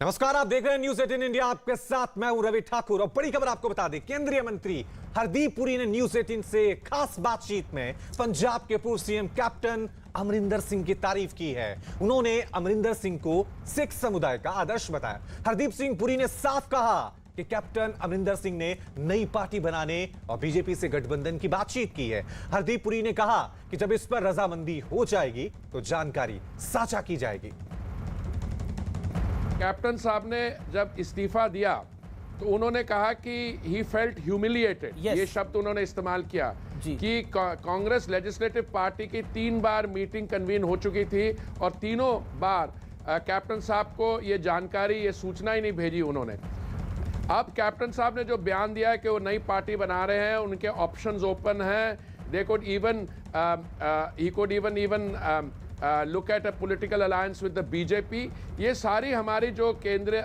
नमस्कार, आप देख रहे हैं न्यूज 18 इंडिया। आपके साथ मैं हूं रवि ठाकुर। और बड़ी खबर आपको बता दें, केंद्रीय मंत्री हरदीप पुरी ने न्यूज 18 से खास बातचीत में पंजाब के पूर्व सीएम कैप्टन अमरिंदर सिंह की तारीफ की है। उन्होंने अमरिंदर सिंह को सिख समुदाय का आदर्श बताया। हरदीप सिंह पुरी ने साफ कहा कि कैप्टन अमरिंदर सिंह ने नई पार्टी बनाने और बीजेपी से गठबंधन की बातचीत की है। हरदीप पुरी ने कहा कि जब इस पर रजामंदी हो जाएगी तो जानकारी साझा की जाएगी। कैप्टन साहब ने जब इस्तीफा दिया तो उन्होंने कहा कि ही फेल्ट ह्यूमिलिएटेड, ये शब्द उन्होंने इस्तेमाल किया कि कांग्रेस लेजिस्लेटिव पार्टी की 3 बार मीटिंग कन्वीन हो चुकी थी और तीनों बार कैप्टन साहब को ये जानकारी, ये सूचना ही नहीं भेजी उन्होंने। अब कैप्टन साहब ने जो बयान दिया है कि वो नई पार्टी बना रहे हैं, उनके ऑप्शंस ओपन हैं, they could even he could even look at a political alliance with the BJP. ये सारी हमारी जो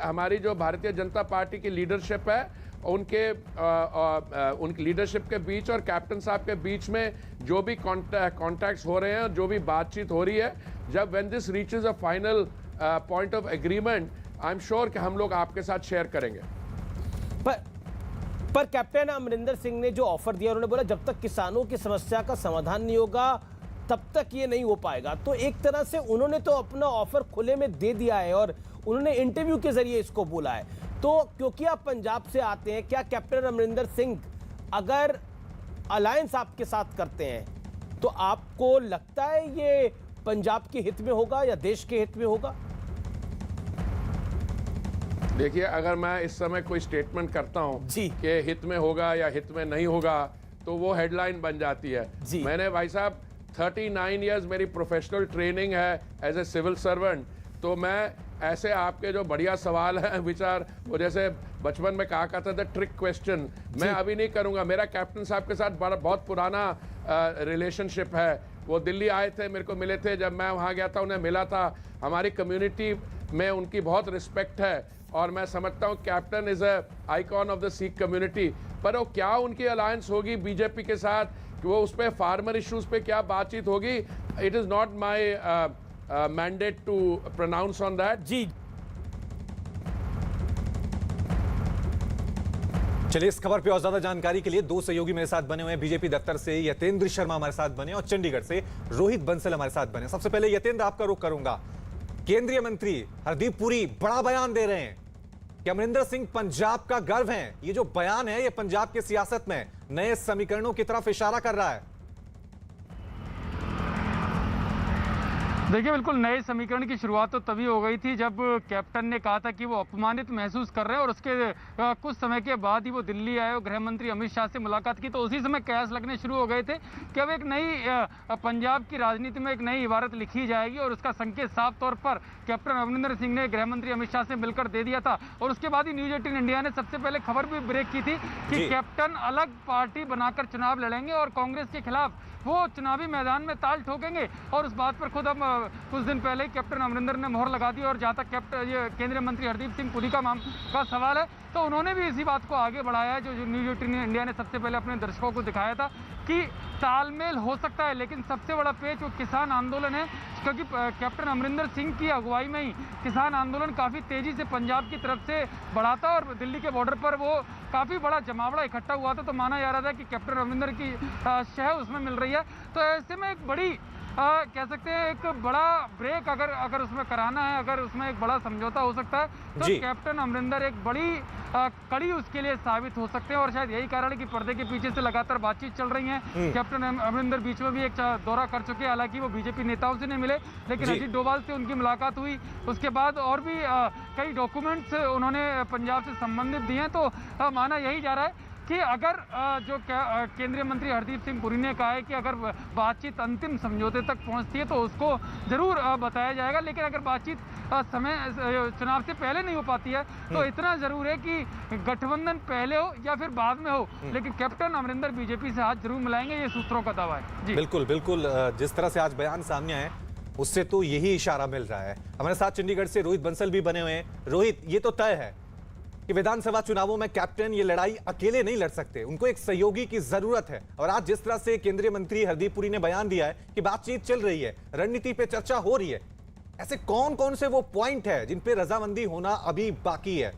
हमारी जो भारतीय जनता पार्टी की लीडरशिप है, उनकी लीडरशिप के बीच और कैप्टन साहब के बीच में जो भी कॉन्टैक्ट्स हो रहे हैं, जो भी बातचीत हो रही है, जब when this reaches a final point of agreement, I am sure कि हम लोग आपके साथ शेयर करेंगे। पर कैप्टन अमरिंदर सिंह ने जो ऑफर दिया, उन्होंने बोला जब तक किसानों की समस्या का समाधान नहीं होगा तब तक ये नहीं हो पाएगा। तो एक तरह से उन्होंने तो अपना ऑफर खुले में दे दिया है और उन्होंने इंटरव्यू के जरिए इसको बोला है। तो क्योंकि आप पंजाब से आते हैं, क्या कैप्टन अमरिंदर सिंह अगर अलायंस आपके साथ करते हैं तो आपको लगता है ये पंजाब के हित में होगा या देश के हित में होगा? देखिए, अगर मैं इस समय कोई स्टेटमेंट करता हूं कि हित में होगा या हित में नहीं होगा तो वो हेडलाइन बन जाती है। मैंने भाई साहब 39 इयर्स मेरी प्रोफेशनल ट्रेनिंग है एज ए सिविल सर्वेंट। तो मैं ऐसे आपके जो बढ़िया सवाल हैं विचार, वो जैसे बचपन में कहा करता था ट्रिक क्वेश्चन, मैं अभी नहीं करूंगा। मेरा कैप्टन साहब के साथ बहुत पुराना रिलेशनशिप है। वो दिल्ली आए थे, मेरे को मिले थे, जब मैं वहाँ गया था उन्हें मिला था। हमारी कम्युनिटी में उनकी बहुत रिस्पेक्ट है और मैं समझता हूँ captain is a icon of the Sikh community. पर वो क्या उनकी अलायंस होगी बीजेपी के साथ, कि वो उस पर फार्मर इश्यूज पे क्या बातचीत होगी, it is not my mandate to pronounce on that. चलिए, इस खबर पे और ज्यादा जानकारी के लिए 2 सहयोगी मेरे साथ बने हुए हैं। बीजेपी दफ्तर से यतेंद्र शर्मा हमारे साथ बने और चंडीगढ़ से रोहित बंसल हमारे साथ बने। सबसे पहले यतेंद्र, आपका रुख करूंगा। केंद्रीय मंत्री हरदीप पुरी बड़ा बयान दे रहे हैं कि अमरिंदर सिंह पंजाब का गर्व हैं। ये जो बयान है, ये पंजाब की सियासत में नए समीकरणों की तरफ इशारा कर रहा है। देखिए, बिल्कुल नए समीकरण की शुरुआत तो तभी हो गई थी जब कैप्टन ने कहा था कि वो अपमानित महसूस कर रहे हैं और उसके कुछ समय के बाद ही वो दिल्ली आए और गृह मंत्री अमित शाह से मुलाकात की। तो उसी समय कयास लगने शुरू हो गए थे कि अब एक नई पंजाब की राजनीति में एक नई इबारत लिखी जाएगी और उसका संकेत साफ तौर पर कैप्टन अमरिंदर सिंह ने गृह मंत्री अमित शाह से मिलकर दे दिया था। और उसके बाद ही न्यूज 18 इंडिया ने सबसे पहले खबर भी ब्रेक की थी कि कैप्टन अलग पार्टी बनाकर चुनाव लड़ेंगे और कांग्रेस के खिलाफ वो चुनावी मैदान में ताल ठोकेंगे। और उस बात पर खुद अब कुछ दिन पहले ही कैप्टन अमरिंदर ने मोहर लगा दी। और जहाँ तक ये केंद्रीय मंत्री हरदीप सिंह पुरी का सवाल है, तो उन्होंने भी इसी बात को आगे बढ़ाया है जो न्यूज 18 इंडिया ने सबसे पहले अपने दर्शकों को दिखाया था कि तालमेल हो सकता है, लेकिन सबसे बड़ा पेच वो किसान आंदोलन है। क्योंकि कैप्टन अमरिंदर सिंह की अगुवाई में ही किसान आंदोलन काफ़ी तेज़ी से पंजाब की तरफ से बढ़ा था और दिल्ली के बॉर्डर पर वो काफ़ी बड़ा जमावड़ा इकट्ठा हुआ था। तो माना जा रहा था कि कैप्टन अमरिंदर की शह उसमें मिल रही है। तो ऐसे में एक बड़ी कह सकते हैं एक बड़ा ब्रेक अगर उसमें कराना है, अगर उसमें एक बड़ा समझौता हो सकता है तो कैप्टन अमरिंदर एक बड़ी कड़ी उसके लिए साबित हो सकते हैं। और शायद यही कारण है कि पर्दे के पीछे से लगातार बातचीत चल रही है। कैप्टन अमरिंदर बीच में भी एक दौरा कर चुके हैं, हालांकि वो बीजेपी नेताओं से नहीं मिले, लेकिन अजीत डोभाल से उनकी मुलाकात हुई। उसके बाद और भी कई डॉक्यूमेंट्स उन्होंने पंजाब से संबंधित दिए हैं। तो माना यही जा रहा है कि अगर जो केंद्रीय मंत्री हरदीप सिंह पुरी ने कहा है कि अगर बातचीत अंतिम समझौते तक पहुंचती है तो उसको जरूर बताया जाएगा, लेकिन अगर बातचीत समय चुनाव से पहले नहीं हो पाती है तो इतना जरूर है कि गठबंधन पहले हो या फिर बाद में हो, लेकिन कैप्टन अमरिंदर बीजेपी से हाथ जरूर मिलाएंगे, ये सूत्रों का दावा है। जी बिल्कुल बिल्कुल, जिस तरह से आज बयान सामने आए उससे तो यही इशारा मिल रहा है। हमारे साथ चंडीगढ़ से रोहित बंसल भी बने हुए हैं। रोहित, ये तो तय है कि विधानसभा चुनावों में कैप्टन ये लड़ाई अकेले नहीं लड़ सकते, उनको एक सहयोगी की जरूरत है। और आज जिस तरह से केंद्रीय मंत्री हरदीप पुरी ने बयान दिया है कि बातचीत चल रही है, रणनीति पे चर्चा हो रही है, ऐसे कौन कौन से वो पॉइंट है जिन पे रजामंदी होना अभी बाकी है?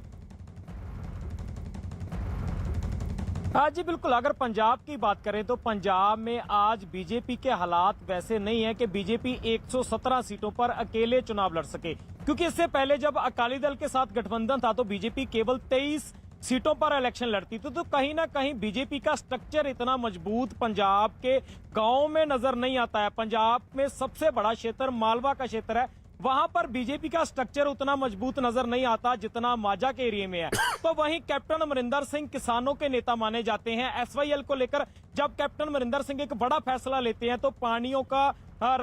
हाँ जी बिल्कुल, अगर पंजाब की बात करें तो पंजाब में आज बीजेपी के हालात वैसे नहीं है कि बीजेपी 117 सीटों पर अकेले चुनाव लड़ सके, क्योंकि इससे पहले जब अकाली दल के साथ गठबंधन था तो बीजेपी केवल 23 सीटों पर इलेक्शन लड़ती थी। तो कहीं ना कहीं बीजेपी का स्ट्रक्चर इतना मजबूत पंजाब के गांव में नजर नहीं आता है। पंजाब में सबसे बड़ा क्षेत्र मालवा का क्षेत्र है, वहां पर बीजेपी का स्ट्रक्चर उतना मजबूत नजर नहीं आता जितना माजा के एरिया में है। तो वहीं कैप्टन अमरिंदर सिंह किसानों के नेता माने जाते हैं। एसवाईएल को लेकर जब कैप्टन अमरिंदर सिंह एक बड़ा फैसला लेते हैं तो पानियों का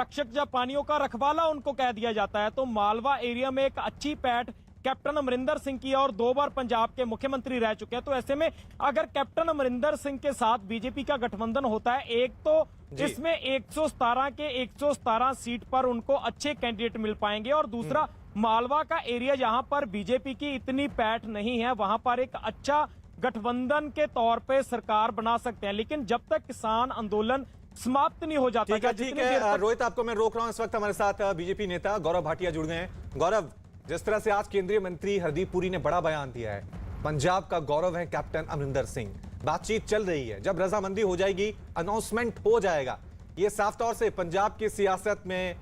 रक्षक या पानियों का रखवाला उनको कह दिया जाता है। तो मालवा एरिया में एक अच्छी पैठ कैप्टन अमरिंदर सिंह की और 2 बार पंजाब के मुख्यमंत्री रह चुके हैं। तो ऐसे में अगर कैप्टन अमरिंदर सिंह के साथ बीजेपी का गठबंधन होता है, एक तो इसमें 117 के 117 सीट पर उनको अच्छे कैंडिडेट मिल पाएंगे, और दूसरा मालवा का एरिया जहां पर बीजेपी की इतनी पैठ नहीं है, वहां पर एक अच्छा गठबंधन के तौर पे सरकार बना सकते हैं। लेकिन जब तक किसान आंदोलन समाप्त नहीं हो जाता। ठीक है रोहित, आपको मैं रोक रहा हूं। इस वक्त हमारे साथ बीजेपी नेता गौरव भाटिया जुड़ गए हैं। गौरव, जिस तरह से आज केंद्रीय मंत्री हरदीप पुरी ने बड़ा बयान दिया है, पंजाब का गौरव है कैप्टन अमरिंदर सिंह, बातचीत चल रही है, जब रजामंदी हो जाएगी अनाउंसमेंट हो जाएगा, ये साफ तौर से पंजाब की सियासत में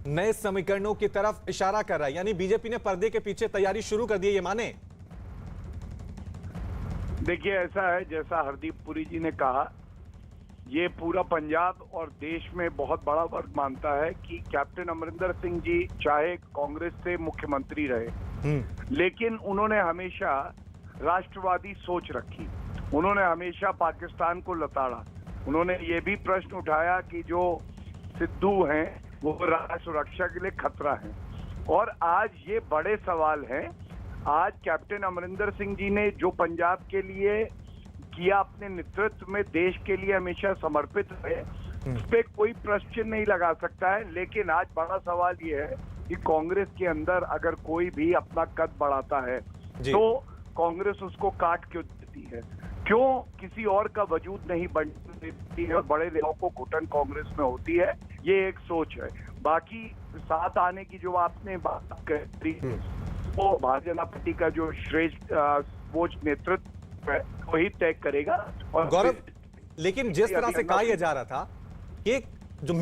नए समीकरणों की तरफ इशारा कर रहा है। यानी बीजेपी ने पर्दे के पीछे तैयारी शुरू कर दी है, ये माने? देखिए, ऐसा है जैसा हरदीप पुरी जी ने कहा, ये पूरा पंजाब और देश में बहुत बड़ा वर्ग मानता है कि कैप्टन अमरिंदर सिंह जी चाहे कांग्रेस से मुख्यमंत्री रहे, लेकिन उन्होंने हमेशा राष्ट्रवादी सोच रखी। उन्होंने हमेशा पाकिस्तान को लताड़ा। उन्होंने ये भी प्रश्न उठाया कि जो सिद्धू हैं वो राष्ट्र सुरक्षा के लिए खतरा है। और आज ये बड़े सवाल हैं। आज कैप्टन अमरिंदर सिंह जी ने जो पंजाब के लिए किया, अपने नेतृत्व में देश के लिए हमेशा समर्पित रहे, उस पे कोई प्रश्न नहीं लगा सकता है। लेकिन आज बड़ा सवाल ये है कि कांग्रेस के अंदर अगर कोई भी अपना कद बढ़ाता है तो कांग्रेस उसको काट क्यों देती है, क्यों किसी और का वजूद नहीं बनने देती है और बड़े नेताओं को घुटन कांग्रेस में होती है। ये एक सोच है। बाकी साथ आने की जो आपने बात करी, वो भारतीय जनता पार्टी का जो श्रेष्ठ वो नेतृत्व वही तय करेगा। और गौरव, लेकिन जिस तरह से कहा यह जा रहा था कि जो